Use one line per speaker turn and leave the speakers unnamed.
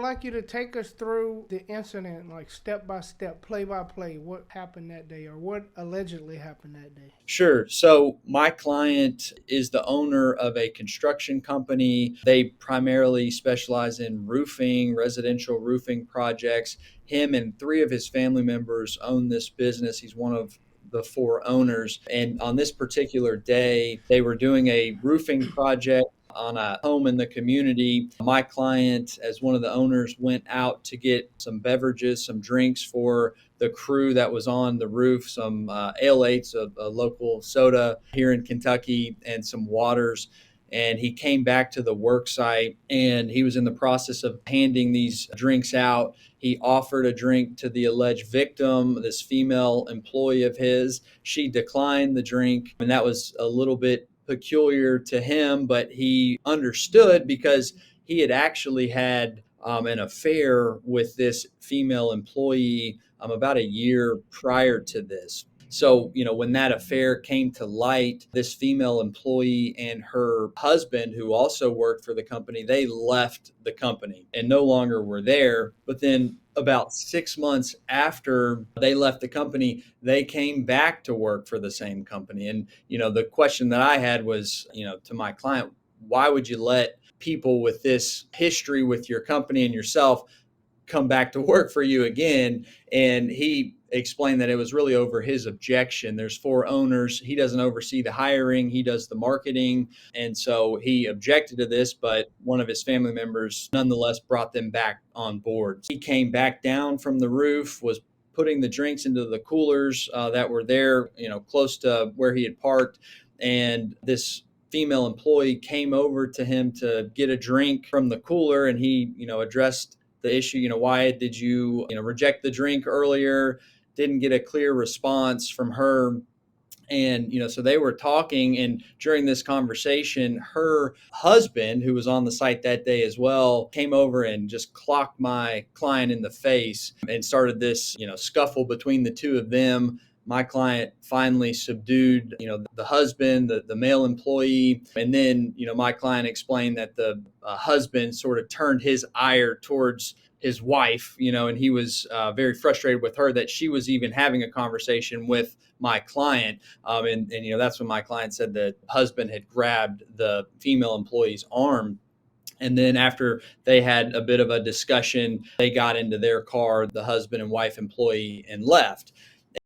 like you to take us through the incident, like step by step, play by play, what happened that day or what allegedly happened that day.
Sure. So my client is the owner of a construction company. They primarily specialize in roofing, residential roofing projects. Him and three of his family members own this business. He's one of the four owners. And on this particular day, they were doing a roofing project on a home in the community. My client, as one of the owners, went out to get some beverages, some drinks for the crew that was on the roof, some ale-8s, a local soda here in Kentucky, and some waters. And he came back to the work site and he was in the process of handing these drinks out. He offered a drink to the alleged victim, this female employee of his. She declined the drink, and that was a little bit peculiar to him, but he understood because he had actually had an affair with this female employee about a year prior to this. So, when that affair came to light, this female employee and her husband, who also worked for the company, they left the company and no longer were there. But then about 6 months after they left the company, they came back to work for the same company. And, the question that I had was, to my client, why would you let people with this history with your company and yourself come back to work for you again? And he explained that it was really over his objection. There's four owners. He doesn't oversee the hiring, he does the marketing. And so he objected to this, but one of his family members nonetheless brought them back on board. He came back down from the roof, was putting the drinks into the coolers that were there, close to where he had parked. And this female employee came over to him to get a drink from the cooler, and he, addressed the issue. Why did you, reject the drink earlier? Didn't get a clear response from her. And, so they were talking, and during this conversation, her husband, who was on the site that day as well, came over and just clocked my client in the face and started this, scuffle between the two of them. My client finally subdued, the husband, the male employee. And then, my client explained that the husband sort of turned his ire towards his wife, and he was very frustrated with her that she was even having a conversation with my client. And that's when my client said the husband had grabbed the female employee's arm. And then after they had a bit of a discussion, they got into their car, the husband and wife employee, and left.